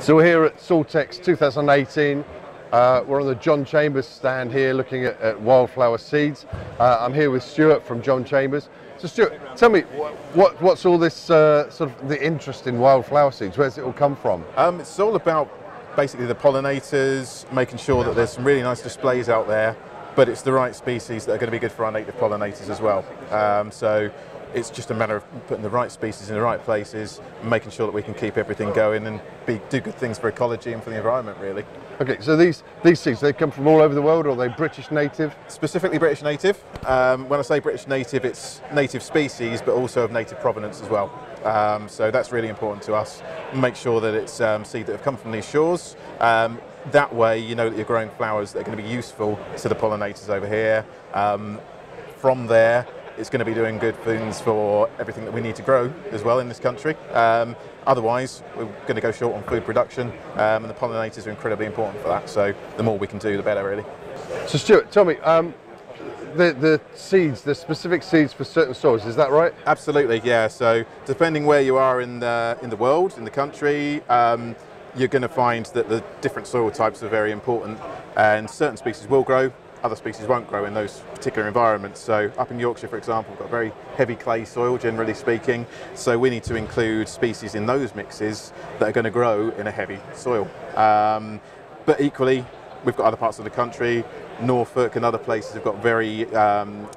So we're here at Saltex 2018. We're on the John Chambers stand here looking at wildflower seeds. I'm here with Stuart from John Chambers. So Stuart, tell me, what's all this sort of the interest in wildflower seeds? Where's it all come from? It's all about basically the pollinators, making sure that there's some really nice displays out there, but it's the right species that are going to be good for our native pollinators as well. So it's just a matter of putting the right species in the right places, and making sure that we can keep everything going and do good things for ecology and for the environment, really. Okay, so these seeds, they come from all over the world, or are they British native? Specifically British native. When I say British native, it's native species, but also of native provenance as well. So that's really important to us. Make sure that it's seed that have come from these shores. That way, you know that you're growing flowers that are going to be useful to the pollinators over here. From there, it's going to be doing good things for everything that we need to grow as well in this country. Otherwise, we're going to go short on food production, and the pollinators are incredibly important for that. So the more we can do, the better, really. So Stuart, tell me, the seeds, the specific seeds for certain soils, is that right? Absolutely, yeah. So depending where you are in the world, in the country, you're going to find that the different soil types are very important, and certain species will grow, other species won't grow in those particular environments. So up in Yorkshire, for example, we've got very heavy clay soil, generally speaking, so we need to include species in those mixes that are going to grow in a heavy soil. But equally, we've got other parts of the country, Norfolk and other places have got very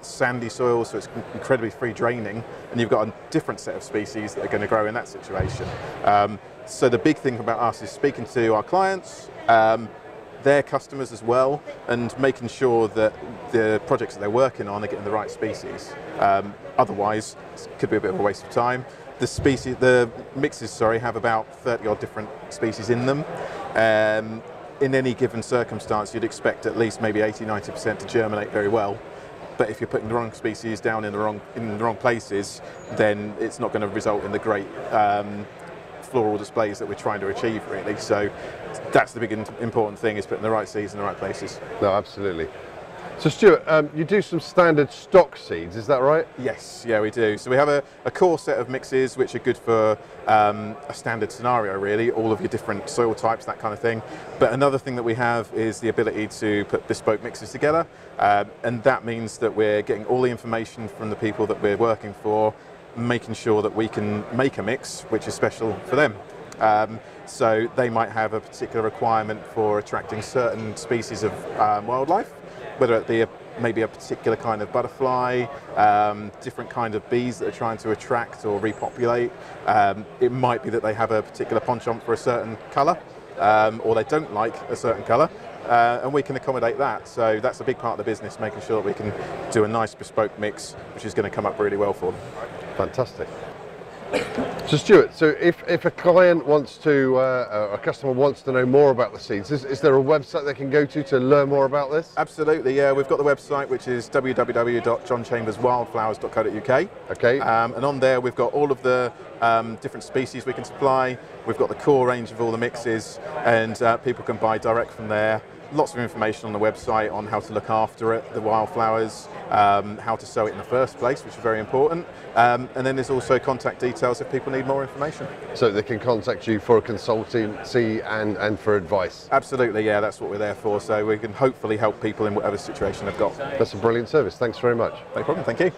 sandy soil, so it's incredibly free draining, and you've got a different set of species that are going to grow in that situation. So the big thing about us is speaking to our clients, their customers as well, and making sure that the projects that they're working on are getting the right species. Otherwise, it could be a bit of a waste of time. The mixes, have about 30 odd different species in them. In any given circumstance, you'd expect at least maybe 80–90% to germinate very well. But if you're putting the wrong species down in the wrong places, then it's not going to result in the great floral displays that we're trying to achieve, really. So that's the big important thing, is putting the right seeds in the right places. No, absolutely. So Stuart, you do some standard stock seeds, is that right? Yes, yeah, we do. So we have a core set of mixes which are good for a standard scenario, really, all of your different soil types, that kind of thing. But another thing that we have is the ability to put bespoke mixes together, and that means that we're getting all the information from the people that we're working for, making sure that we can make a mix which is special for them. So they might have a particular requirement for attracting certain species of wildlife, whether it be maybe a particular kind of butterfly, different kind of bees that are trying to attract or repopulate. It might be that they have a particular penchant for a certain colour, or they don't like a certain colour, and we can accommodate that. So that's a big part of the business, making sure that we can do a nice bespoke mix which is going to come up really well for them. Fantastic. So Stuart, so if a client wants to, a customer wants to know more about the seeds, is there a website they can go to learn more about this? Absolutely, yeah. We've got the website, which is www.johnchamberswildflowers.co.uk. Okay. And on there we've got all of the different species we can supply. We've got the core range of all the mixes, and people can buy direct from there. Lots of information on the website on how to look after it, the wildflowers, how to sow it in the first place, which is very important. And then there's also contact details if people need more information. So they can contact you for a consultancy and for advice? Absolutely, yeah, that's what we're there for. So we can hopefully help people in whatever situation they've got. That's a brilliant service. Thanks very much. No problem, thank you.